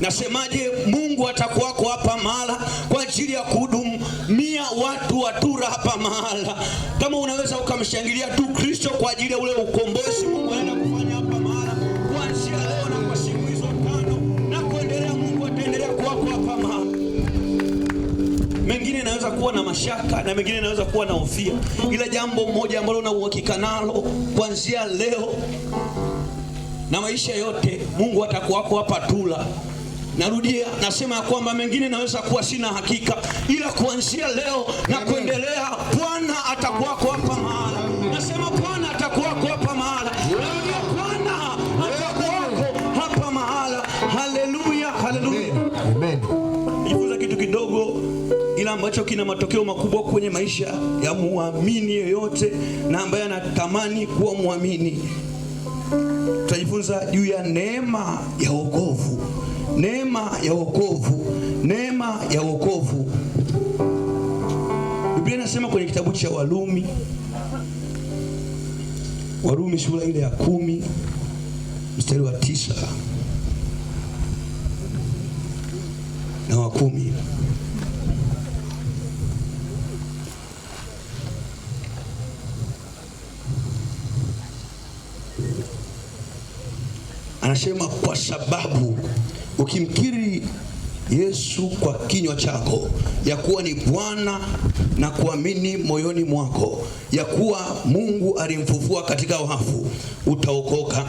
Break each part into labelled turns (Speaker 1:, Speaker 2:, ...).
Speaker 1: Nasemaje, Mungu atakuwako hapa mahala kwa ajili ya kuhudumia watu wa Tura hapa mahala. Kama unaweza ukamshangilia tu Kristo kwa ajili ya ule ukombozi Mungu anaenda kufanya hapa mahala kuanzia leo na kwa siku hizo 5 na kuendelea, Mungu ataendelea kuwako hapa mahala. Mengine naweza kuwa na mashaka na mengine naweza kuwa na hofia, ila jambo moja ambalo na uhakika nalo kuanzia leo na maisha yote, Mungu atakuwako hapa Tura. Narudia, nasema ya kwamba mengine naweza kuwa sina hakika, ila kuanzia leo na kuendelea Bwana atakuwako hapa mahala. Nasema Bwana atakuwako hapa mahala. Narudia, Bwana atakuwako hapa mahala. Haleluya, haleluya. Amen. Nijifunza kitu kidogo ila ambacho kina matokeo makubwa kwenye maisha ya muamini yeyote na ambaye anatamani kuwa muamini. Tutajifunza juu ya neema ya wokovu. Neema ya wokovu, neema ya wokovu. Biblia inasema kwenye kitabu cha Warumi sura ile ya 10 mstari wa 9 na wa 10. Anasema, kwa sababu ukimkiri Yesu kwa kinywa chako ya kuwa ni Bwana na kuamini moyoni mwako ya kuwa Mungu alimfufua katika wafu, utaokoka.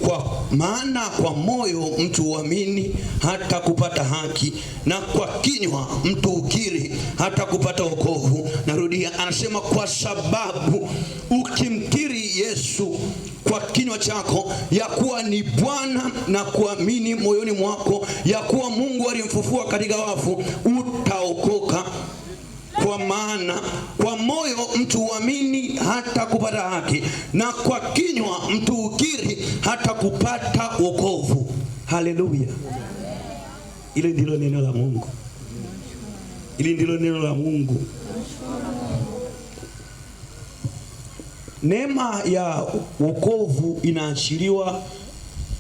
Speaker 1: Kwa maana kwa moyo mtu huamini hata kupata haki, na kwa kinywa mtu ukiri hata kupata wokovu. Narudia, anasema kwa sababu ukimkiri Yesu kwa kinywa chako ya kuwa ni Bwana na kuamini moyoni mwako ya kuwa Mungu alimfufua katika wafu, utaokoka. Kwa maana kwa moyo mtu huamini hata kupata haki, na kwa kinywa mtu ukiri hata kupata wokovu. Haleluya. Ile ndilo neno la Mungu. Ile ndilo neno la Mungu. Neema ya wokovu inaachiliwa,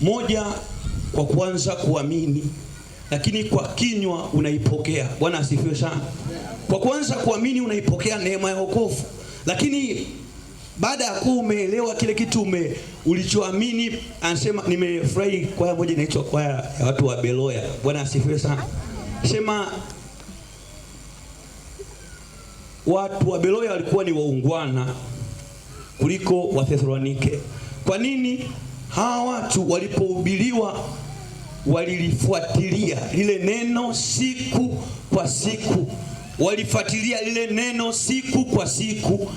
Speaker 1: moja, kwa kwanza kuamini, lakini kwa kinywa unaipokea. Bwana asifiwe sana. Kwa kwanza kuamini unaipokea neema ya wokovu, lakini baada ya kuwa umeelewa kile kitu ulichoamini, anasema, nimefurahi kwaya moja inaitwa kwaya ya watu wa Beloya. Bwana asifiwe sana. Sema watu wa Beloya walikuwa ni waungwana kuliko wa Thessalonike. Kwa nini? Hawa watu walipohubiriwa walilifuatilia lile neno siku kwa siku. Walifuatilia lile neno siku kwa siku,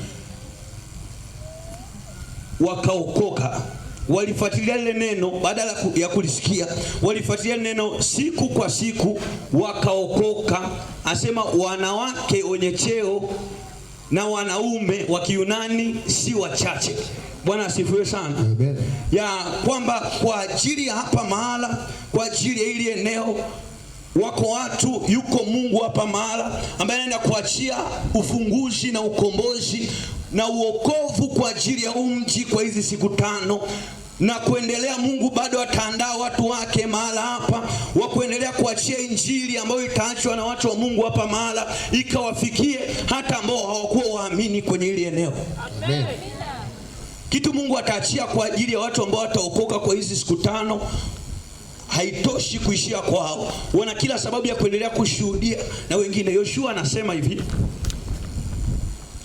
Speaker 1: wakaokoka. Walifuatilia lile neno badala ya kulisikia, walifuatilia neno siku kwa siku, wakaokoka. Asema wanawake wenye cheo na wanaume wa Kiyunani si wachache. Bwana asifiwe sana. Amen. Ya kwamba kwa ajili ya hapa mahala, kwa ajili ya ili eneo, wako watu, yuko Mungu hapa mahala ambaye anaenda kuachia ufunguzi na ukombozi na uokovu kwa ajili ya mji kwa hizi siku 5 na kuendelea. Mungu bado ataandaa watu wake mahala hapa wa kuendelea kuachia injili ambayo itaachwa na watu wa Mungu hapa mahala ikawafikie hata ambao hawakuwa waamini kwenye ile eneo. Amen. Kitu Mungu ataachia kwa ajili ya watu ambao wataokoka kwa hizi siku 5 haitoshi kuishia kwao. Wana kila sababu ya kuendelea kushuhudia na wengine. Yoshua anasema hivi,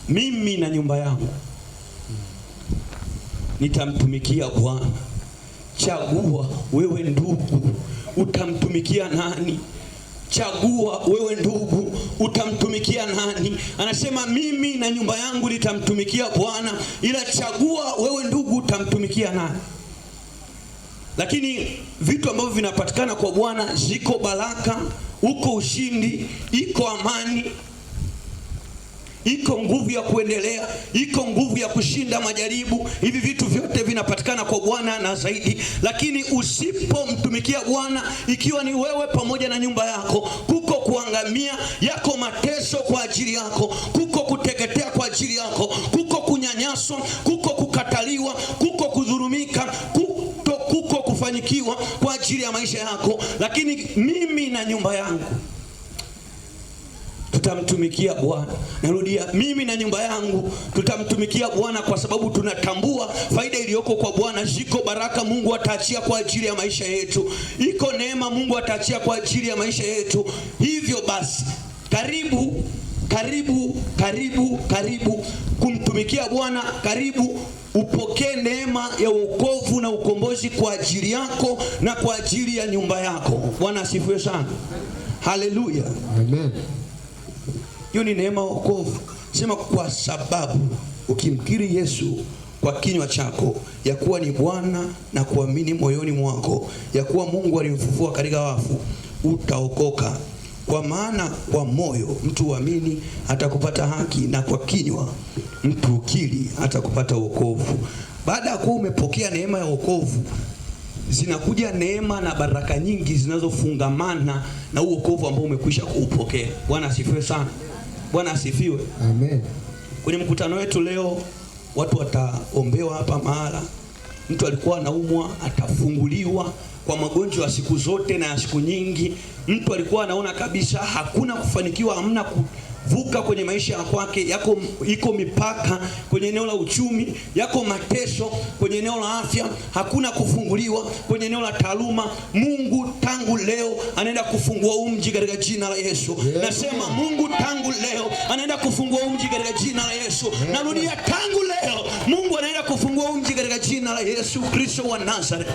Speaker 1: mimi na nyumba yangu nitamtumikia Bwana. Chagua wewe ndugu, utamtumikia nani? Chagua wewe ndugu, utamtumikia nani? Anasema mimi na nyumba yangu nitamtumikia Bwana, ila chagua wewe ndugu, utamtumikia nani? Lakini vitu ambavyo vinapatikana kwa Bwana, ziko baraka, uko ushindi, iko amani, iko nguvu ya kuendelea, iko nguvu ya kushinda majaribu. Hivi vitu vyote vinapatikana kwa Bwana na zaidi. Lakini usipomtumikia Bwana, ikiwa ni wewe pamoja na nyumba yako, kuko kuangamia, yako mateso kwa ajili yako, kuko kuteketea kwa ajili yako, kuko kunyanyaswa, kuko kukataliwa, kuko kudhulumika, kuko kufanikiwa kwa ajili ya maisha yako, lakini mimi na nyumba yangu tutamtumikia Bwana. Narudia, mimi na nyumba yangu tutamtumikia Bwana, kwa sababu tunatambua faida iliyoko kwa Bwana. Ziko baraka Mungu ataachia kwa ajili ya maisha yetu, iko neema Mungu ataachia kwa ajili ya maisha yetu. Hivyo basi, karibu kumtumikia Bwana. Karibu upokee neema ya wokovu na ukombozi kwa ajili yako na kwa ajili ya nyumba yako. Bwana asifiwe sana. Haleluya.
Speaker 2: Amen.
Speaker 1: Hiyo ni neema ya wokovu. Sema, kwa sababu ukimkiri Yesu kwa kinywa chako ya kuwa ni Bwana na kuamini moyoni mwako ya kuwa Mungu alimfufua katika wafu, utaokoka. Kwa maana kwa moyo mtu huamini hata kupata haki, na kwa kinywa mtu ukiri hata kupata wokovu. Baada ya kuwa umepokea neema ya wokovu, zinakuja neema na baraka nyingi zinazofungamana na wokovu ambao umekwisha kuupokea. Bwana asifiwe sana. Bwana asifiwe.
Speaker 2: Amen.
Speaker 1: Kwenye mkutano wetu leo watu wataombewa hapa mahala. Mtu alikuwa anaumwa atafunguliwa kwa magonjwa ya siku zote na ya siku nyingi. Mtu alikuwa anaona kabisa hakuna kufanikiwa, hamna kuvuka kwenye maisha ya kwake, iko mipaka kwenye eneo la uchumi, yako mateso kwenye eneo la afya, hakuna kufunguliwa kwenye eneo la taaluma. Mungu tangu leo anaenda kufungua umji katika jina la Yesu. Nasema Mungu tangu leo anaenda kufungua umji katika jina la Yesu. Narudia, tangu leo Mungu anaenda kufungua umji katika jina la Yesu Kristo wa Nazareth.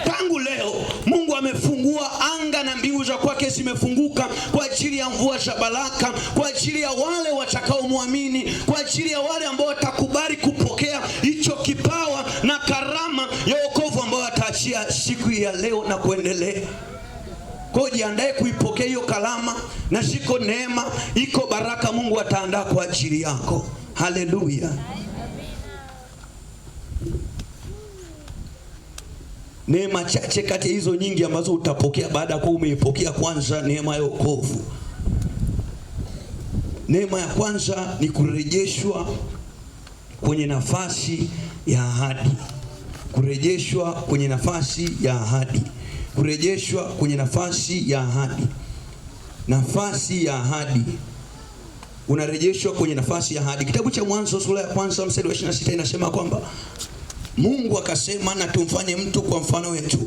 Speaker 1: Tangu leo Mungu amefungua anga na mbingu za kwake zimefunguka kwa ajili ya mvua za baraka, kwa ajili ya wale watakaomwamini, kwa ajili ya wale ambao watakubali kupokea hicho kipawa na karama ya wokovu ambao ataachia siku ya leo na kuendelea. Kwa jiandae kuipokea hiyo karama, na ziko neema, iko baraka Mungu ataandaa kwa ajili yako. Haleluya. Neema chache kati ya hizo nyingi ambazo utapokea baada ya kuwa umeipokea kwanza neema ya wokovu. Neema ya kwanza ni kurejeshwa kwenye nafasi ya ahadi. Kurejeshwa kwenye nafasi ya ahadi. Kurejeshwa kwenye nafasi ya ahadi. Nafasi ya ahadi. Unarejeshwa kwenye nafasi ya ahadi. Kitabu cha Mwanzo sura ya kwanza mstari wa 26 inasema kwamba Mungu akasema, na tumfanye mtu kwa mfano wetu,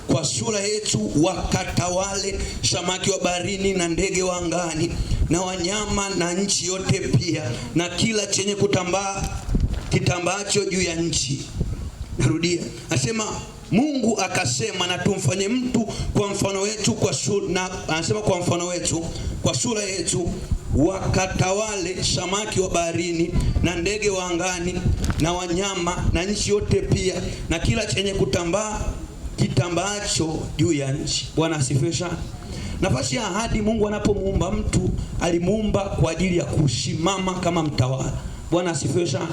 Speaker 1: kwa sura yetu, wakatawale samaki wa baharini na ndege wa angani na wanyama na nchi yote pia na kila chenye kutambaa kitambaacho juu ya nchi. Narudia, asema Mungu akasema, na tumfanye mtu kwa mfano wetu, anasema kwa mfano wetu, kwa sura yetu, wakatawale samaki wa baharini na ndege wa angani na wanyama na nchi yote pia na kila chenye kutambaa kitambaacho juu ya nchi. Bwana asifiwe sana. Nafasi ya ahadi, Mungu anapomuumba mtu alimuumba kwa ajili ya kusimama kama mtawala. Bwana asifiwe sana.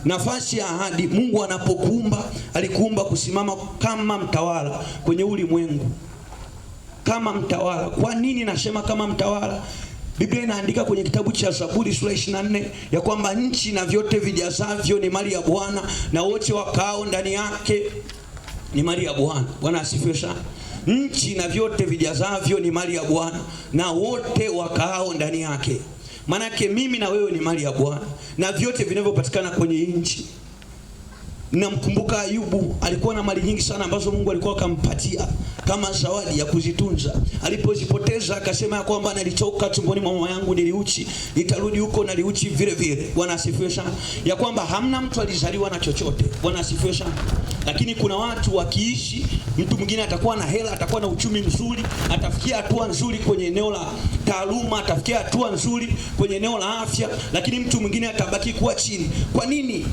Speaker 1: Nafasi ya ahadi, Mungu anapokuumba alikuumba kusimama kama mtawala kwenye ulimwengu, kama mtawala. Kwa nini nasema kama mtawala? Biblia inaandika kwenye kitabu cha Zaburi sura 24 ya kwamba nchi na vyote vijazavyo ni mali ya Bwana, na wote wakao ndani yake ni mali ya Bwana. Bwana asifiwe sana. Nchi na vyote vijazavyo ni mali ya Bwana, na wote wakao ndani yake. Manake mimi na wewe ni mali ya Bwana, na vyote vinavyopatikana kwenye nchi. Namkumbuka Ayubu, alikuwa na mali nyingi sana ambazo Mungu alikuwa akampatia kama zawadi ya kuzitunza. Alipozipoteza akasema ya kwamba nilitoka tumboni mwa mama yangu niliuchi, nitarudi huko na liuchi vile vile. Bwana asifiwe sana. Ya kwamba hamna mtu alizaliwa na chochote. Bwana asifiwe sana. Lakini kuna watu wakiishi, mtu mwingine atakuwa na hela, atakuwa na uchumi mzuri, atafikia hatua nzuri kwenye eneo la taaluma, atafikia hatua nzuri kwenye eneo la afya, lakini mtu mwingine atabaki kuwa chini. Kwa nini?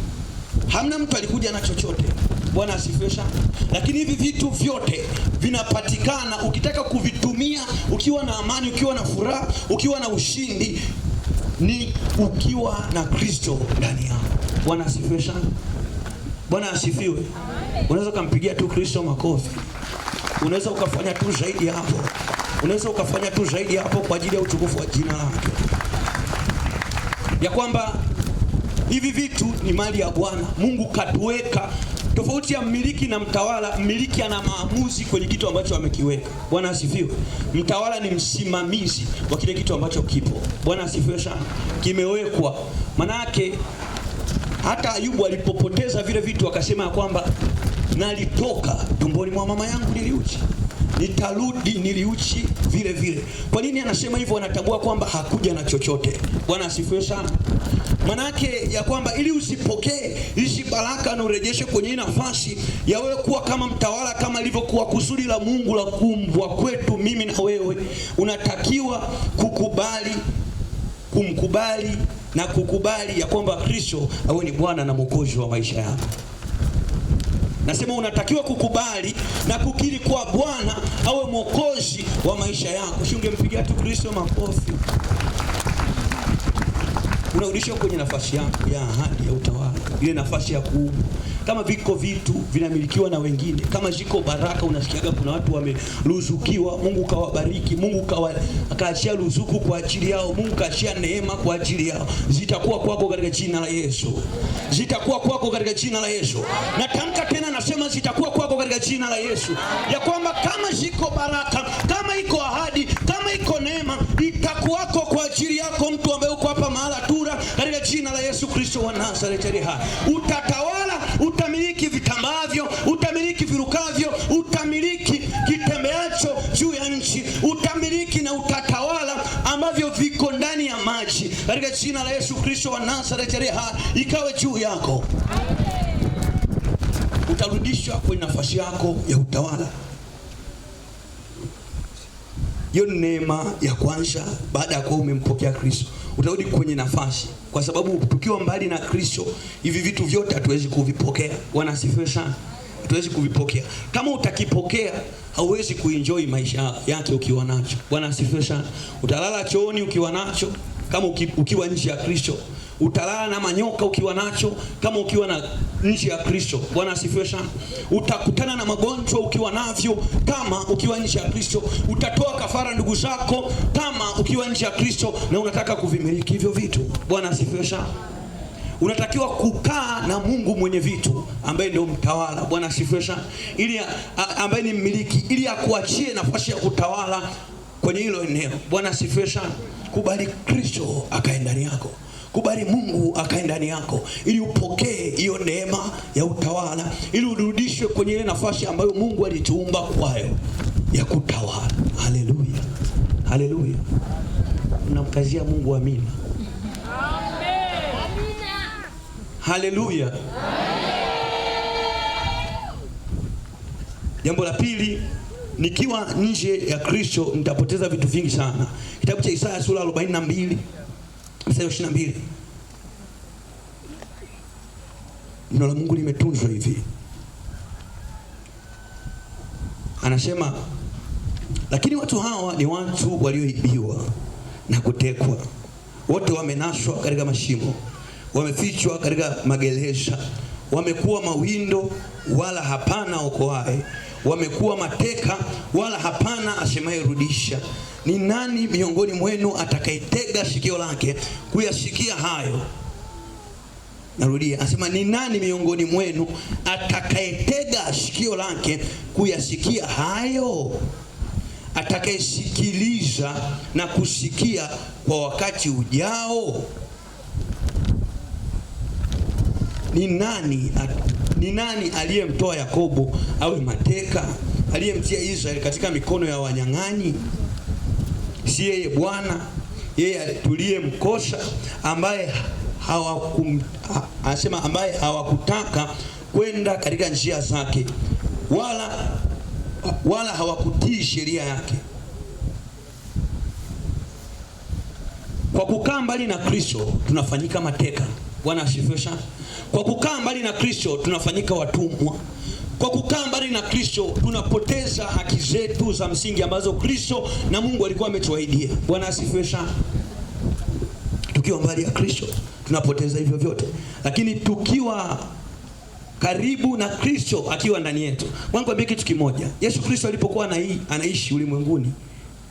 Speaker 1: Hamna mtu alikuja na chochote. Bwana asifiwe sana. Lakini hivi vitu vyote vinapatikana ukitaka kuvitumia ukiwa na amani, ukiwa na furaha, ukiwa na ushindi, ni ukiwa na Kristo ndani yako. Bwana asifiwe sana. Bwana asifiwe. Unaweza kumpigia tu Kristo makofi. Unaweza ukafanya tu zaidi hapo. Unaweza ukafanya tu zaidi hapo kwa ajili ya utukufu wa jina lake. Ya kwamba hivi vitu ni mali ya Bwana. Mungu katuweka Tofauti ya mmiliki na mtawala, mmiliki ana maamuzi kwenye kitu ambacho amekiweka. Bwana asifiwe. Mtawala ni msimamizi wa kile kitu ambacho kipo. Bwana asifiwe sana. Kimewekwa. Manake hata Ayubu alipopoteza vile vitu akasema kwamba nalitoka tumboni mwa mama yangu niliuchi, nitarudi niliuchi vile vile. Kwa nini anasema hivyo? Anatambua kwamba hakuja na chochote. Bwana asifiwe sana. Manake ya kwamba ili usipokee hizi baraka na urejeshe kwenye nafasi ya wewe kuwa kama mtawala, kama ilivyokuwa kusudi la Mungu la kuumbwa kwetu mimi na wewe, unatakiwa kumkubali na kukubali ya kwamba Kristo awe ni Bwana na Mwokozi wa maisha yako. Nasema unatakiwa kukubali na kukiri kwa Bwana awe Mwokozi wa maisha yako. Si ungempigia tu Kristo makofi? Unarudishwa kwenye nafasi yako ya ahadi ya utawala, ile nafasi ya kuumbwa. Kama viko vitu vinamilikiwa na wengine, kama ziko baraka, unasikiaga kuna watu wameruzukiwa, Mungu kawabariki, Mungu kaachia ruzuku kwa ajili yao, Mungu kaachia neema kwa ajili yao, zitakuwa kwako katika jina la Yesu. Zitakuwa kwako katika jina la Yesu. Natamka tena, nasema zitakuwa kwako katika jina la Yesu, ya kwamba kama ziko baraka, kama iko ahadi, kama iko neema, itakuwako kwa ajili yako, mtu ambaye uko hapa mahala tura, katika jina la Yesu Kristo wa Nazareti. Utatawala, utamiliki vitambavyo, utamiliki virukavyo, utamiliki kitembeacho juu ya nchi, utamiliki na utatawala ambavyo viko ndani ya maji, katika jina la Yesu Kristo wa Nazareti. Ikawe juu yako. Utarudishwa kwenye nafasi yako ya utawala. Hiyo neema ya kwanza baada ya kuwa umempokea Kristo. Utarudi kwenye nafasi, kwa sababu tukiwa mbali na Kristo hivi vitu vyote hatuwezi kuvipokea. Bwana asifiwe sana. Hatuwezi kuvipokea. Kama utakipokea, hauwezi kuenjoy maisha yake ukiwa nacho. Bwana asifiwe sana. Utalala chooni ukiwa nacho kama ukiwa nje ya Kristo. Utalala na manyoka ukiwa nacho kama ukiwa na nje ya Kristo. Bwana asifiwe sana. Utakutana na magonjwa ukiwa navyo kama ukiwa nje ya Kristo. Utatoa kafara ndugu zako kama ukiwa nje ya Kristo na unataka kuvimiliki hivyo vitu. Bwana asifiwe sana. Unatakiwa kukaa na Mungu mwenye vitu ambaye ndio mtawala. Bwana asifiwe sana. Ili ambaye ni mmiliki, ili akuachie nafasi ya kutawala kwenye hilo eneo. Bwana asifiwe sana. Kubali Kristo akae ndani yako. Kubali Mungu akae ndani yako ili upokee hiyo neema ya utawala, ili urudishwe kwenye ile nafasi ambayo Mungu alituumba kwayo ya kutawala. Haleluya. Haleluya. Tunamkazia Mungu amina. Amen. Haleluya. Jambo la pili, nikiwa nje ya Kristo nitapoteza vitu vingi sana. Kitabu cha Isaya sura 42 mstari 22. Neno la Mungu limetunzwa hivi. Anasema, lakini watu hawa ni watu walioibiwa na kutekwa. Wote wamenaswa katika mashimo, wamefichwa katika magereza, wamekuwa mawindo wala hapana okoaye, wamekuwa mateka wala hapana asemaye rudisha. Ni nani miongoni mwenu atakayetega sikio lake kuyasikia hayo? Narudia, anasema ni nani miongoni mwenu atakayetega sikio lake kuyasikia hayo? Atakayesikiliza na kusikia kwa wakati ujao. Ni nani aliyemtoa Yakobo awe mateka, aliyemtia Israeli katika mikono ya wanyang'anyi? Si yeye Bwana, yeye tuliyemkosa, ambaye hawakutaka kwenda katika njia zake, wala hawakutii sheria yake. Kwa kukaa mbali na Kristo tunafanyika mateka. Bwana asifiwe sana. Kwa kukaa mbali na Kristo tunafanyika watumwa. Kwa kukaa mbali na Kristo tunapoteza haki zetu za msingi ambazo Kristo na Mungu alikuwa ametuahidia. Bwana asifiwe sana. Tukiwa mbali ya Kristo tunapoteza hivyo vyote. Lakini tukiwa karibu na Kristo akiwa ndani yetu. Bwana kwambie kitu kimoja. Yesu Kristo alipokuwa anaishi ulimwenguni,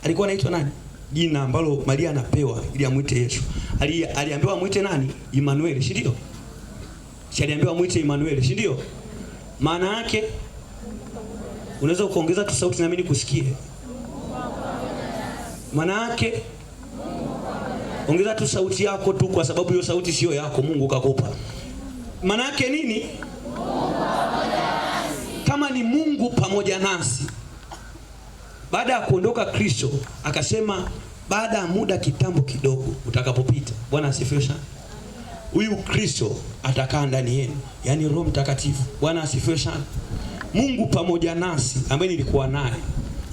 Speaker 1: alikuwa anaitwa nani? Jina ambalo Maria anapewa ili amuite Yesu. Aliambiwa amuite nani? Emmanuel, si ndio? Si aliambiwa amuite Emmanuel, si ndio? Maana yake unaweza ukaongeza tu sauti na mimi nikusikie. Maana yake ongeza tu sauti yako tu, kwa sababu hiyo sauti sio yako, Mungu kakupa. Maana yake nini? Kama ni Mungu pamoja nasi. Baada ya kuondoka Kristo akasema baada ya muda kitambo kidogo utakapopita. Bwana asifiwe sana. Huyu Kristo atakaa ndani yenu, yani Roho Mtakatifu. Bwana asifiwe sana. Mungu pamoja nasi ambaye nilikuwa naye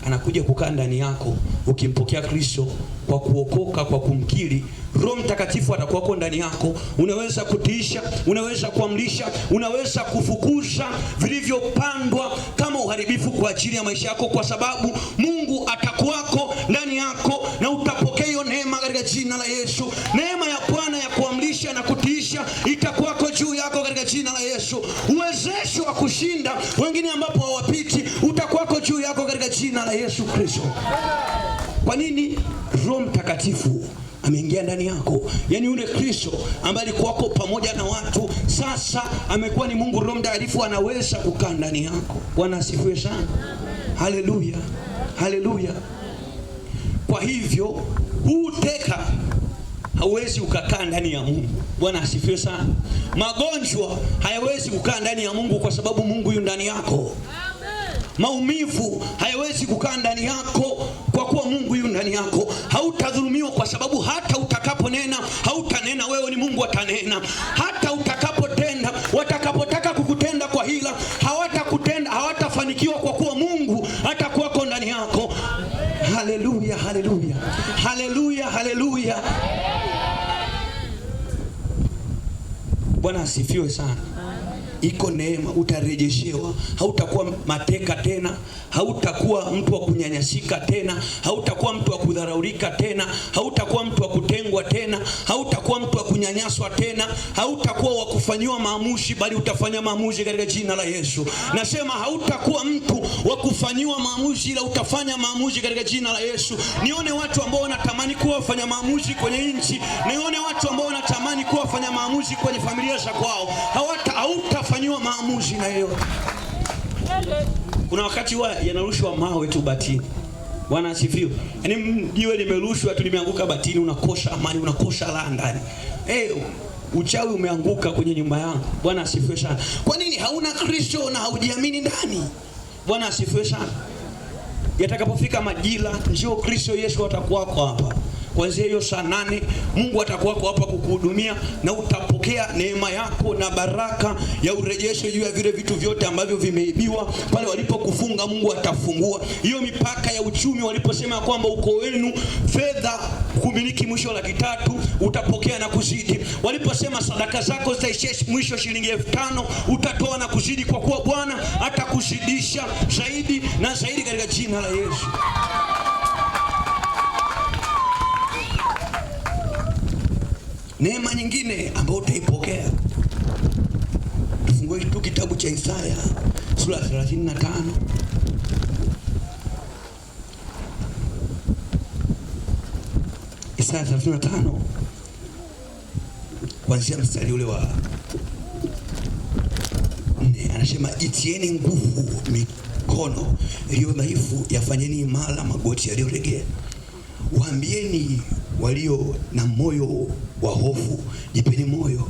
Speaker 1: anakuja kukaa ndani yako ukimpokea Kristo kwa kuokoka, kwa kumkiri. Roho Mtakatifu atakuwa ndani yako. Unaweza kutiisha, unaweza kuamrisha, unaweza kufukuza vilivyopandwa kama uharibifu kwa ajili ya maisha yako, kwa sababu Mungu atakuwako ndani yako na utapokea hiyo neema katika jina la Yesu. Neema ya Bwana ya kuamrisha na kutiisha itakuwako juu yako katika jina la Yesu. Uwezesho wa kushinda wengine ambapo hawapiti utakuwako juu yako katika jina la Yesu Kristo. Kwa nini? Roho Mtakatifu ameingia ndani yako. Yaani yule Kristo ambaye alikuwa pamoja na watu sasa amekuwa ni Mungu. Roho Mtakatifu anaweza kukaa ndani yako. Bwana asifiwe sana. Haleluya. Haleluya. Kwa hivyo huu teka hauwezi ukakaa ndani ya Mungu. Bwana asifiwe sana. Magonjwa hayawezi kukaa ndani ya Mungu kwa sababu Mungu yu ndani yako. Maumivu hayawezi kukaa ndani yako kwa kuwa Mungu yu ndani yako. Hautadhulumiwa kwa sababu hata utakaponena hautanena wewe, ni Mungu atanena. Hata utakapotenda, watakapotaka kukutenda kwa hila hawatakutenda, hawatafanikiwa kwa kuwa Mungu atakuwako ndani yako. Haleluya, haleluya. Haleluya, haleluya. Bwana asifiwe sana. Iko neema, utarejeshewa. Hautakuwa mateka tena, hautakuwa mtu wa kunyanyasika tena, hautakuwa mtu wa kudharaulika tena, hautakuwa mtu wa kutengwa tena, hautakuwa mtu wa kunyanyaswa tena, hautakuwa wa kufanyiwa maamuzi, bali utafanya maamuzi katika jina la Yesu. Nasema hautakuwa mtu wa kufanyiwa maamuzi, ila utafanya maamuzi katika jina la Yesu. Nione watu ambao wanatamani kuwa wafanya maamuzi kwenye nchi, nione watu ambao wanatamani kuwa wafanya maamuzi kwenye familia za kwao. Hautafanywa maamuzi na yeye. Kuna wakati yanarushwa mawe tu batini. Bwana asifiwe. Yaani jiwe limerushwa tu limeanguka batini, unakosa amani, unakosa raha ndani. Uchawi umeanguka kwenye nyumba yangu. Bwana asifiwe sana. Kwa nini? Hauna Kristo na haujiamini ndani. Bwana asifiwe sana. Yatakapofika majira, njoo Kristo Yesu atakuwa hapa. Kuanzia hiyo saa 8 Mungu atakuwa hapa kukuhudumia na utapokea neema yako na baraka ya urejesho juu ya vile vitu vyote ambavyo vimeibiwa. Pale walipokufunga Mungu atafungua. Hiyo mipaka ya uchumi waliposema kwamba uko wenu fedha kumiliki mwisho 300,000 utapokea na kuzidi. Waliposema sadaka zako zitaishia mwisho shilingi 5,000 utatoa na kuzidi, kwa kuwa Bwana atakuzidisha zaidi na zaidi katika jina la Yesu. Neema nyingine ambayo utaipokea, tufungue tu kitabu cha Isaya sura 35. Isaya 35 kuanzia mstari ule wa 4, anasema itieni nguvu mikono iliyo dhaifu, yafanyeni imara magoti yaliyolegea. Waambieni walio na moyo wa hofu, jipeni moyo,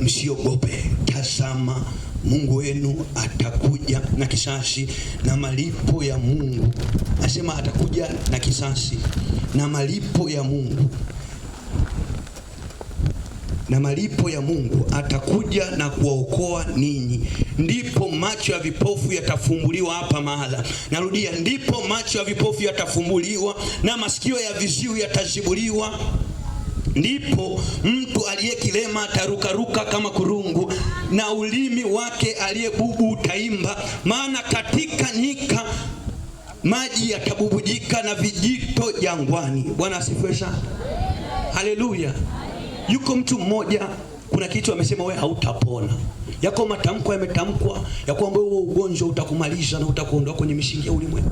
Speaker 1: msiogope. Tazama Mungu wenu atakuja na kisasi na malipo ya Mungu. Nasema atakuja na kisasi na malipo ya Mungu. Na malipo ya Mungu atakuja na kuwaokoa ninyi. Ndipo macho ya vipofu yatafumbuliwa hapa mahala. Narudia, ndipo macho ya vipofu yatafumbuliwa na masikio ya viziwi yatazibuliwa. Ndipo mtu aliyekilema atarukaruka kama kurungu, na ulimi wake aliyebubu utaimba. Maana katika nyika maji yatabubujika na vijito jangwani. Bwana asifiwe sana. Haleluya. Yuko mtu mmoja, kuna kitu amesema wewe hautapona. Yako matamko yametamkwa ya kwamba wewe ugonjwa utakumaliza na utakuondoa kwenye mishingi ya ulimwengu.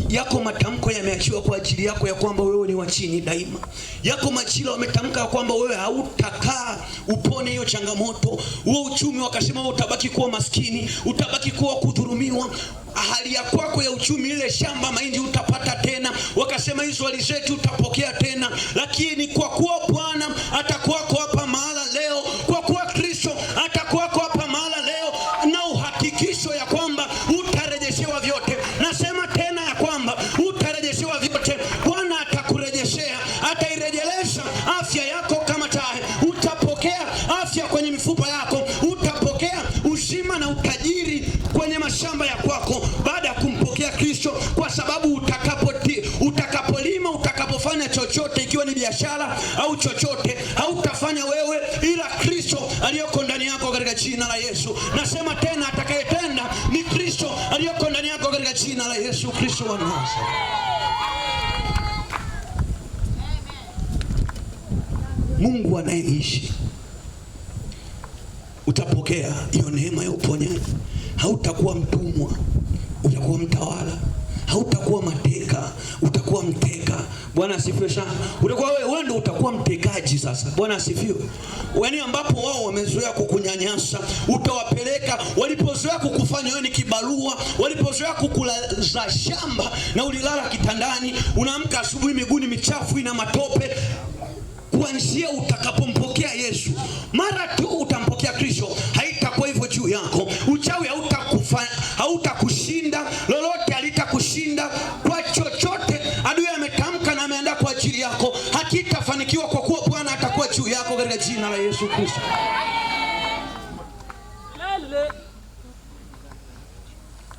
Speaker 1: Yako matamko yameachiwa kwa ajili yako ya kwamba wewe ni wa chini daima. Yako majira wametamka ya kwamba wewe hautakaa upone hiyo changamoto. Wewe uchumi wakasema wewe utabaki kuwa maskini, utabaki kuwa kudhulumiwa. Hali ya kwako ya uchumi, ile shamba mahindi utapata tena. Wakasema hizo alizeti utapokea tena. Lakini kwa kuwa Bwana atakuwako hapa mahala leo, kwa kuwa Kristo atakuwako hapa mahala leo, na uhakikisho ya kwamba utarejeshewa vyote. Nasema tena ya kwamba utarejeshewa vyote. Bwana atakurejeshea, atairejelesha afya yako kama tai. Utapokea afya kwenye mifupa yako, utapokea uzima na utajiri kwenye mashamba ya kwako baada ya kumpokea Kristo, kwa sababu utakapolima, utakapofanya chochote, ikiwa ni biashara au chochote, hautafanya wewe ila Kristo aliyoko ndani yako katika jina la Yesu. Nasema tena, atakayetenda ni Kristo aliyoko ndani yako katika jina la Yesu Kristo wa Nazareti. Mungu anayeishi, utapokea hiyo neema ya uponyaji. Hautakuwa mtumwa, utakuwa mtawala. Hautakuwa mateka, utakuwa mteka. Bwana asifiwe sana. Utakuwa wewe ndio utakuwa mtekaji sasa. Bwana asifiwe. Yaani ambapo wao wamezoea kukunyanyasa, utawapeleka. Walipozoea kukufanya wewe ni kibarua, walipozoea kukulaza shamba na ulilala kitandani, unaamka asubuhi miguuni michafu ina matope. Kuanzia utakapompokea Yesu, mara tu utampokea Kristo, haitakuwa hivyo juu yako. Uchawi hautakushinda, lolote halitakushinda. Kwa chochote adui ametamka na ameandaa kwa ajili yako, hakitafanikiwa, kwa kuwa Bwana atakuwa juu yako katika jina la Yesu Kristo.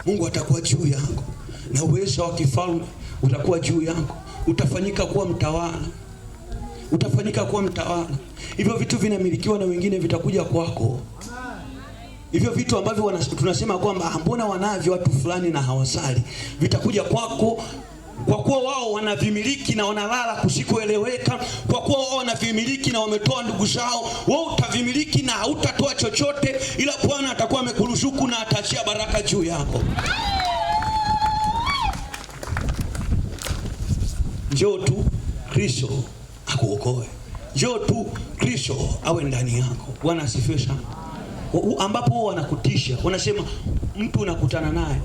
Speaker 1: Mungu atakuwa juu yako na uwezo wa kifalme utakuwa juu yako. Utafanyika kuwa mtawala. Utafanyika kuwa mtawala. Hivyo vitu vinamilikiwa na wengine, vitakuja kwako. Hivyo vitu ambavyo tunasema kwamba mbona wanavyo watu fulani na hawasali, vitakuja kwako, kwa kuwa wao wanavimiliki na wanalala kusikoeleweka. Kwa kuwa wao wanavimiliki na wametoa ndugu zao, wewe utavimiliki na hautatoa chochote, ila Bwana atakuwa amekuruzuku na ataachia baraka juu yako. Njoo tu Kristo akuokoe. Njoo tu Kristo awe ndani yako. Bwana asifiwe sana. Ambapo wanakutisha, wanasema mtu unakutana naye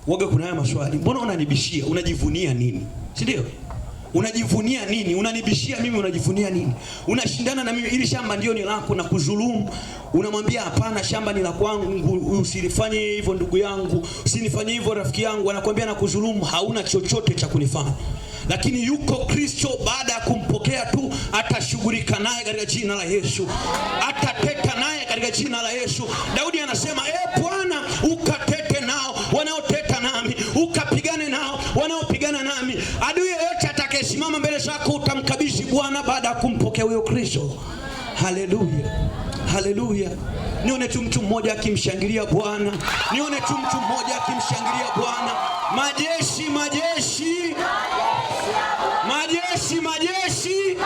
Speaker 1: waga, kuna haya maswali, mbona unanibishia? Unajivunia nini? Si ndio? Unajivunia nini? Unanibishia mimi, unajivunia nini? Unashindana na mimi, ili shamba ndio ni lako na kudhulumu. Unamwambia hapana, shamba ni la kwangu, usilifanye hivyo ndugu yangu, usinifanye hivyo rafiki yangu. Anakuambia na kudhulumu, hauna chochote cha kunifanya. Lakini yuko Kristo, baada ya kumpokea tu atashughulika naye katika jina la Yesu. Atateta naye katika jina la Yesu. Daudi anasema, Bwana ukatete nao wanaoteta nami, ukapigane nao wanaopigana nami. Adui yote atakayesimama mbele zako utamkabidhi Bwana baada ya kumpokea huyo Kristo. Haleluya. Haleluya. Nione tu mtu mmoja akimshangilia Bwana. Nione tu mtu mmoja akimshangilia Bwana. Majeshi, majeshi. Majeshi, majeshi.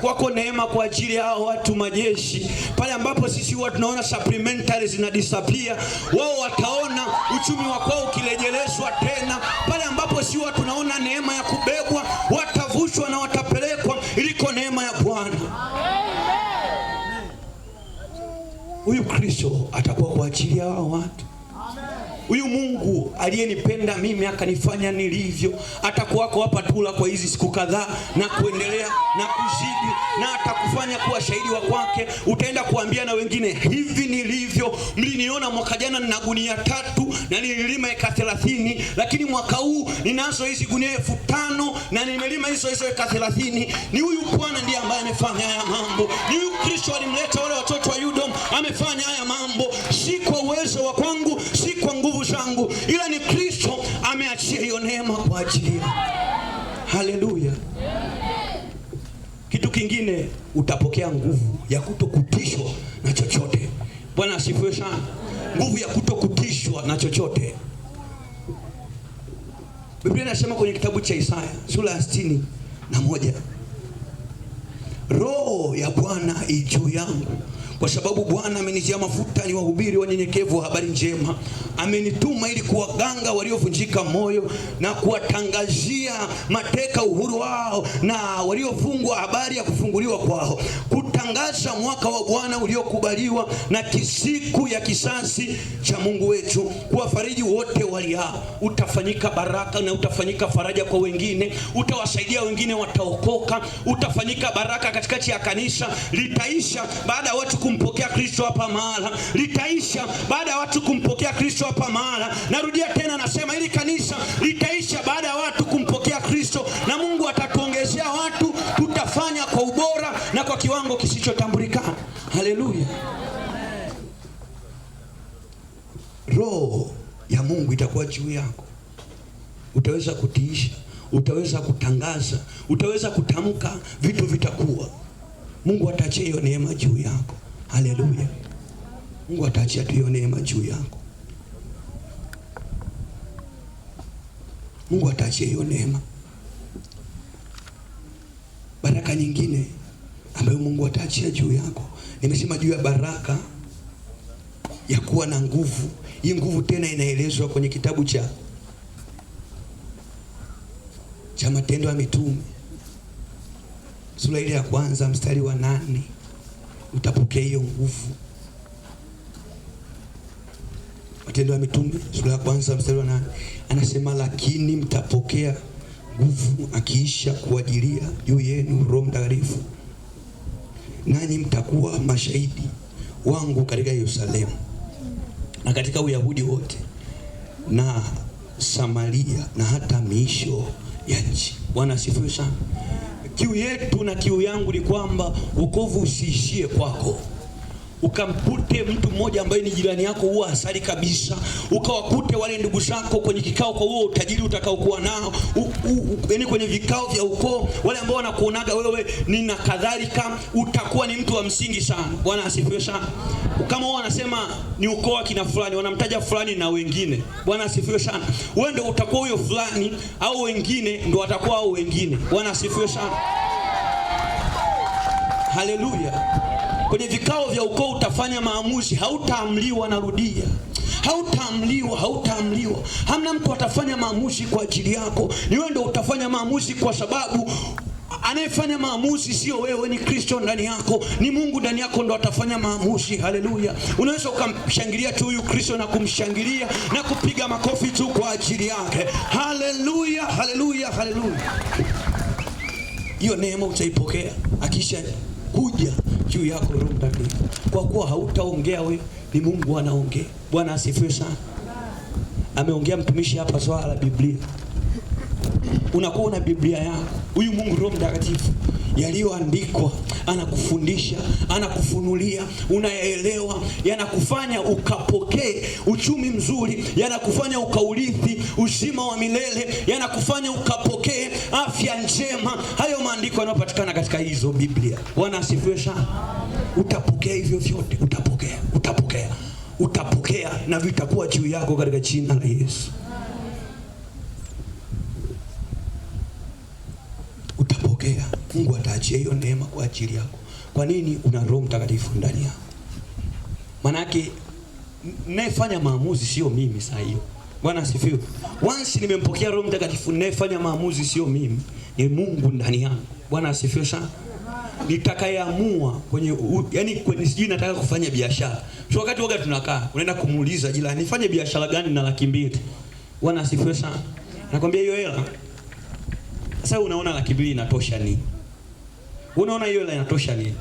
Speaker 1: Kwako neema kwa ajili ya hao watu majeshi. Pale ambapo sisi huwa tunaona supplementary zina disappear, wao wataona uchumi wako ukirejeleshwa tena. Pale ambapo sisi huwa tunaona neema ya kubebwa, watavushwa na watapelekwa iliko neema ya Bwana. Huyu Kristo atakuwa kwa ajili ya hao watu. Huyu Mungu aliyenipenda mimi akanifanya nilivyo, atakuwako hapa tula kwa hizi siku kadhaa na kuendelea na kuzidi, na atakufanya kuwa shahidi wa kwake. Utaenda kuambia na wengine, hivi nilivyo, mliniona mwaka jana nina gunia 3 na nililima eka 30, lakini mwaka huu ninazo hizi gunia 5,000 na nimelima hizo eka 30. Ni huyu Bwana ndiye ambaye amefanya haya mambo. Ni huyu Kristo alimleta wale watoto wa Yudom, amefanya haya mambo. Si kwa uwezo wa kwangu, si kwa nguvu zangu, ila ni Kristo ameachia hiyo neema kwa ajili ya. Haleluya. Kitu kingine, utapokea nguvu ya kutokutishwa na chochote. Bwana asifiwe sana. Nguvu ya kutokutishwa na chochote. Biblia inasema kwenye kitabu cha Isaya sura ya 61, Roho ya Bwana juu yangu, kwa sababu Bwana amenitia mafuta ni wahubiri wanyenyekevu wa habari njema. Amenituma ili kuwaganga waliovunjika moyo na kuwatangazia mateka uhuru wao, na waliofungwa habari ya kufunguliwa kwao, kutangaza mwaka wa Bwana uliokubaliwa na siku ya kisasi cha Mungu wetu, kuwafariji wote waliao. Utafanyika baraka na utafanyika faraja kwa wengine, utawasaidia wengine, wataokoka. Utafanyika baraka katikati ya kanisa, litaisha baada ya watu kumpokea Kristo hapa mahala, litaisha baada ya watu kumpokea Kristo hapa mahala. Narudia tena, nasema hili kanisa litaisha baada ya watu kumpokea Kristo, na Mungu atatuongezea watu. Tutafanya kwa ubora na kwa kiwango kisichotambulikana. Haleluya. Roho ya Mungu itakuwa juu yako. Utaweza kutiisha, utaweza kutangaza, utaweza kutamka, vitu vitakuwa. Mungu ataachia hiyo neema juu yako. Haleluya. Mungu ataachia hiyo neema juu yako. Mungu ataachia hiyo neema. Baraka nyingine ambayo Mungu ataachia juu yako, nimesema juu ya baraka ya kuwa na nguvu. Hii nguvu tena inaelezwa kwenye kitabu cha Matendo ya Mitume sura ile ya 1 mstari wa 8. Utapokea hiyo nguvu. Matendo ya Mitume sura ya 1 mstari wa 8 anasema, lakini mtapokea nguvu akiisha kuajilia juu yenu Roho Mtakatifu, nanyi mtakuwa mashahidi wangu katika Yerusalemu na katika Uyahudi wote na Samaria na hata miisho ya nchi. Bwana asifiwe sana. Kiu yetu na kiu yangu ni kwamba wokovu usiishie kwako. Ukampute mtu mmoja ambaye ni jirani yako huwa asali kabisa, ukawakute wale ndugu zako kwenye kikao kwa huo utajiri utakaokuwa nao, yaani kwenye vikao vya ukoo, wale ambao wanakuonaga wewe ni na kadhalika, utakuwa ni mtu wa msingi sana. Bwana asifiwe sana. Kama wao wanasema ni ukoo wa kina fulani, wanamtaja fulani na wengine. Bwana asifiwe sana. Wewe ndio utakuwa huyo fulani, au wengine ndio watakuwa hao wengine. Bwana asifiwe sana. Haleluya. Kwenye vikao vya ukoo utafanya maamuzi, hautaamliwa. Narudia, hautaamliwa. Hamna mtu atafanya maamuzi kwa ajili yako, ni wewe ndio utafanya maamuzi, kwa sababu anayefanya maamuzi sio wewe, ni Kristo ndani yako, ni Mungu ndani yako ndio atafanya maamuzi. Haleluya. Unaweza ukamshangilia tu huyu Kristo na kumshangilia na kupiga makofi tu kwa ajili yake. Haleluya, haleluya, haleluya. Hiyo neema utaipokea akisha kuja juu yako Roho Mtakatifu, kwa kuwa hautaongea wewe, ni Mungu anaongea. Bwana asifiwe sana. Ameongea mtumishi hapa swala la Biblia. Unakuwa na Biblia yako, huyu Mungu Roho Mtakatifu yaliyoandikwa anakufundisha, anakufunulia, unaelewa, yanakufanya ukapokee uchumi mzuri, yanakufanya ukaurithi uzima wa milele, yanakufanya ukapokee afya njema. Hayo maandiko yanayopatikana katika hizo Biblia. Bwana asifiwe sana. Utapokea hivyo vyote, utapokea na vitakuwa juu yako katika jina la Yesu. Utapokea. Mungu ataachia hiyo neema kwa ajili yako. Kwa nini? Una Roho Mtakatifu ndani yako. Manake ninayefanya maamuzi sio mimi saa hiyo. Bwana asifiwe. Once nimempokea Roho Mtakatifu, ninayefanya maamuzi sio mimi, ni Mungu ndani yangu. Bwana asifiwe sana. Nitakayeamua kwenye kwenye sijui nataka kufanya biashara. So wakati woga tunakaa, unaenda kumuuliza jirani, nifanye biashara gani na 200,000? Bwana asifiwe sana. Nakwambia hiyo hela. Sasa unaona 200,000 inatosha nini? Unaona hiyo hela inatosha nini?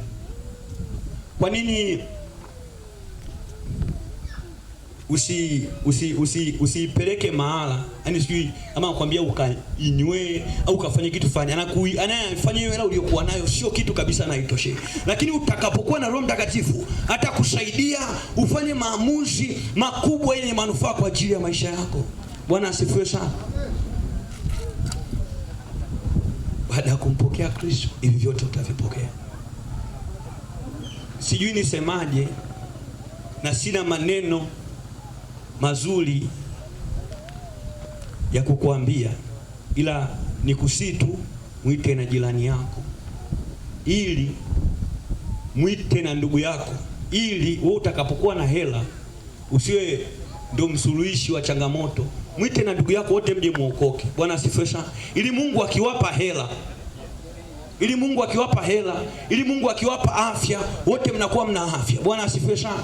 Speaker 1: Kwa nini usipeleke mahala, yani sijui ama nakwambia ukainywe au ukafanya kitu fulani, anayefanya hiyo hela uliyokuwa nayo sio kitu kabisa na itoshe. Lakini utakapokuwa na Roho Mtakatifu atakusaidia ufanye maamuzi makubwa yenye manufaa kwa ajili ya maisha yako. Bwana asifiwe sana. Baada ya kumpokea Kristo, hivi vyote utavipokea. Sijui nisemaje, na sina maneno mazuri ya kukuambia, ila nikusii tu mwite na jirani yako, ili mwite na ndugu yako, ili wewe utakapokuwa na hela usiwe ndio msuluhishi wa changamoto. Mwite na ndugu yako wote mje muokoke. Bwana asifiwe sana. Ili Mungu akiwapa hela, ili Mungu akiwapa hela, ili Mungu akiwapa afya, wote mnakuwa mna afya. Bwana asifiwe sana.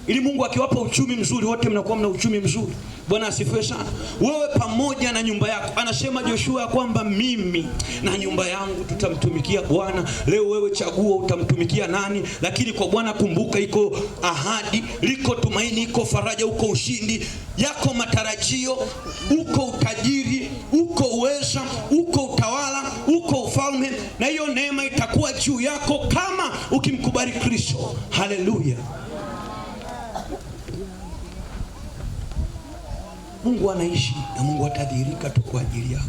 Speaker 1: Ili Mungu akiwapa uchumi mzuri, wote mnakuwa mna uchumi mzuri. Bwana asifiwe sana. Wewe pamoja na nyumba yako. Anasema Joshua kwamba mimi na nyumba yangu tutamtumikia Bwana. Leo wewe chagua utamtumikia nani, lakini kwa Bwana kumbuka, iko ahadi, liko tumaini, iko faraja, uko ushindi, yako matarajio, uko utajiri, uko uweza, uko utawala, uko ufalme, na hiyo neema itakuwa juu yako kama ukimkubali Kristo. Haleluya. Mungu anaishi na Mungu atadhihirika tu kwa ajili yako.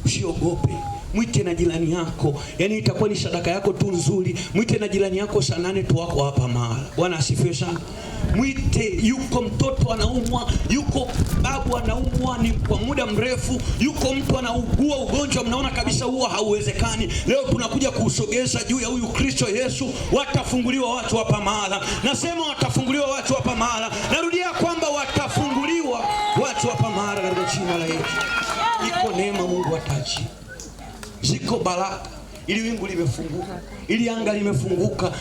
Speaker 1: Usiogope. Mwite na jirani yako. Yaani itakuwa ni sadaka yako tu nzuri. Mwite na jirani yako saa 8 tu wako hapa mahali. Bwana asifiwe sana. Mwite, yuko mtoto anaumwa, yuko babu anaumwa ni kwa muda mrefu, yuko mtu anaugua ugonjwa mnaona kabisa huo hauwezekani. Leo tunakuja kuusogeza juu ya huyu Kristo Yesu. Watafunguliwa watu hapa mahali. Nasema watafunguliwa watu hapa mahali. Narudia kwamba watafunguliwa watu hapa mahali katika jina la Yesu. Iko neema Mungu atachi. Ziko baraka. Ili wingu limefunguka, ili anga limefunguka,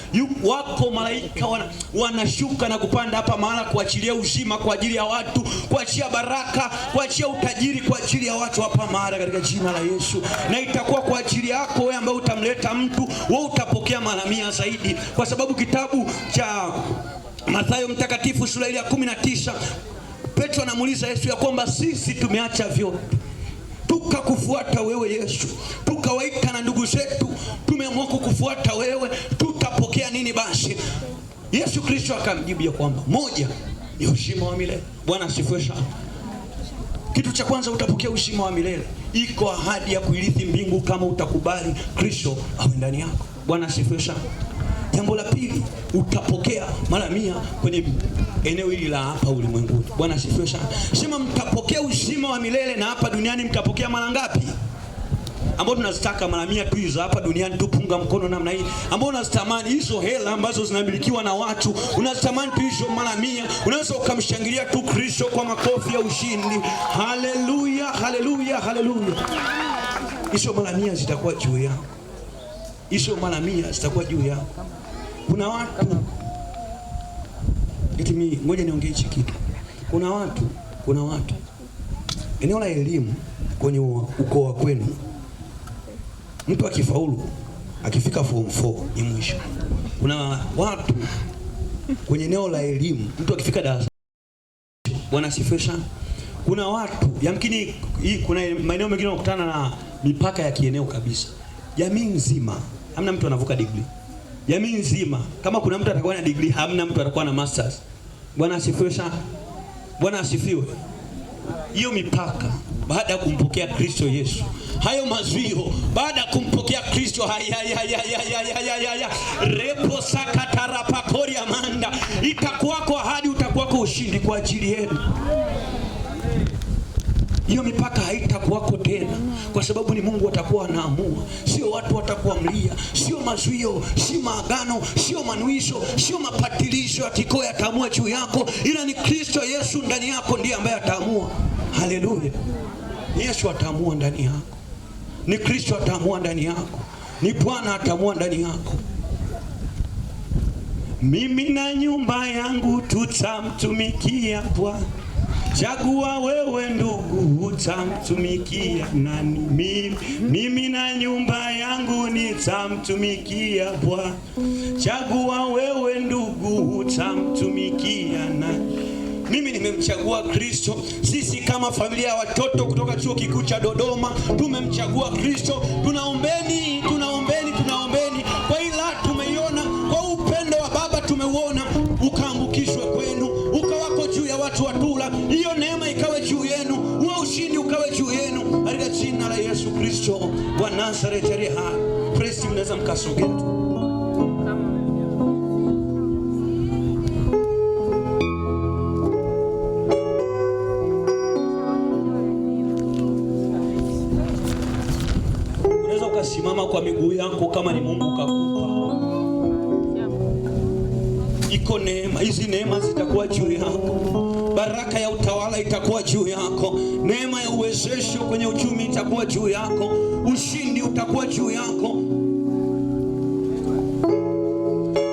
Speaker 1: wako malaika wanashuka na kupanda hapa mahala kuachilia uzima kwa ajili ya watu, kuachia baraka, kuachia utajiri kwa ajili ya watu hapa mahala katika jina la Yesu. Na itakuwa kwa ajili yako wewe ambaye utamleta mtu, wewe utapokea mara 100 zaidi, kwa sababu kitabu cha Mathayo mtakatifu sura ya 19 Petro anamuuliza Yesu ya kwamba sisi tumeacha vyote tukakufuata wewe Yesu, tukawaita na ndugu zetu, tumeamua kukufuata wewe, tutapokea nini basi? Yesu Kristo akamjibu ya kwamba moja ni uzima wa milele. Bwana asifiwe sana. Kitu cha kwanza utapokea uzima wa milele. Iko ahadi ya kuirithi mbingu kama utakubali Kristo awe ndani yako. Bwana asifiwe sana. Jambo la pili, utapokea mara 100 kwenye eneo hili la hapa ulimwenguni. Bwana asifiwe sana. Sema mtapokea uzima wa milele, na hapa duniani mtapokea mara ngapi? Ambao tunazitaka mara 100 tu hizo hapa duniani tu, punga mkono namna hii. Ambao unazitamani hizo hela ambazo zinamilikiwa na watu, unazitamani tu hizo mara 100, unaweza ukamshangilia tu Kristo kwa makofi ya ushindi. Haleluya, haleluya, haleluya. Hizo mara 100 zitakuwa juu yako. Hizo mara 100 zitakuwa juu yako. Kuna watu ngoja niongee hichi kitu. Kuna watu eneo la elimu kwenye ukoo wa kwenu, mtu akifaulu akifika form 4 ni mwisho. Kuna watu kwenye eneo la elimu, mtu akifika darasa. Bwana asifiwe sana. Kuna watu yamkini kuna maeneo mengine wanakutana na mipaka ya kieneo kabisa. Jamii nzima hamna mtu anavuka degree. Jamii nzima kama kuna mtu atakuwa na degree, hamna mtu atakuwa na masters. Bwana asifiwe sana. Bwana asifiwe. Hiyo mipaka baada ya kumpokea Kristo Yesu, hayo mazuio baada ya kumpokea Kristo, repo sakatara pakori amanda, itakuwako ahadi, utakuwako ushindi kwa ajili yenu. Hiyo mipaka haitakuwako tena, kwa sababu ni Mungu atakuwa anaamua. Sio watu watakuwa mlia, sio mazuio, sio maagano, sio manuizo, sio mapatilisho atiko yataamua juu yako, ila ni Kristo Yesu ndani yako ndiye ambaye ataamua. Haleluya. Yesu ataamua ndani yako. Ni Kristo ataamua ndani yako. Ni Bwana ataamua ndani yako. Mimi na nyumba yangu tutamtumikia Bwana. Chagua wewe ndugu, utamtumikia nani? Mimi na nyumba yangu nitamtumikia Bwana. Chagua wewe ndugu, utamtumikia nani? Mimi nimemchagua Kristo. Sisi kama familia ya watoto kutoka Chuo Kikuu cha Dodoma tumemchagua Kristo. Tunaombeni, tunaombeni, tunaombeni. Kwa ila tumeiona, kwa upendo wa Baba tumeuona, ukaambukishwe kwenu, ukawako juu ya watu wa Tula. Hiyo neema ikawe juu yenu, huo ushindi ukawe juu yenu, katika jina la Yesu Kristo wa Nazareti aliye hai. Praise, mnaweza mkasogea tu. Simama kwa miguu yako kama ni Mungu kakupa. iko neema. Hizi neema zitakuwa juu yako. Baraka ya utawala itakuwa juu yako. Neema ya uwezesho kwenye uchumi itakuwa juu yako. Ushindi utakuwa juu yako.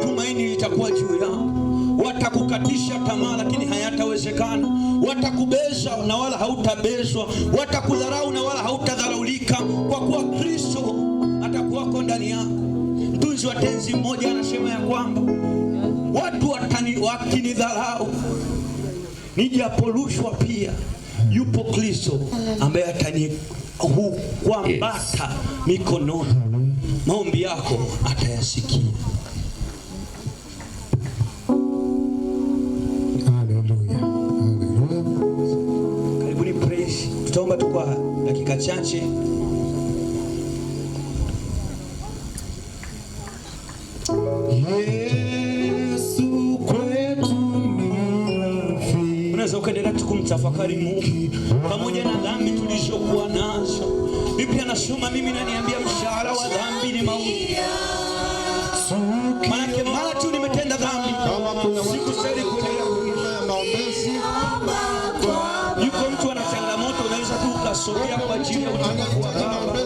Speaker 1: Tumaini litakuwa juu yako. Watakukatisha tamaa lakini hayatawezekana. Watakubeza na wala hautabezwa. Watakudharau na wala hautadharaulika, kwa kuwa Kristo atakuwako ndani yako. Mtunzi wa tenzi mmoja anasema ya kwamba watu wakinidharau, nijaporushwa pia yupo Kristo ambaye atanikwambata mikononi. Maombi yako atayasikia. Karibuni praise. Tutaomba tu kwa dakika chache.
Speaker 2: Yesu kwetu ni rafiki.
Speaker 1: Unaweza ukaendelea kumtafakari Mungu pamoja na dhambi tulizokuwa nazo. Biblia nasoma, mimi naniambia mshahara wa dhambi ni mauti. Maana mara tu nimetenda dhambi, sikustahili kuendelea kuishi. Yuko mtu ana changamoto, unaweza tu ukasogea kwa ajili ya utukufu wa Baba.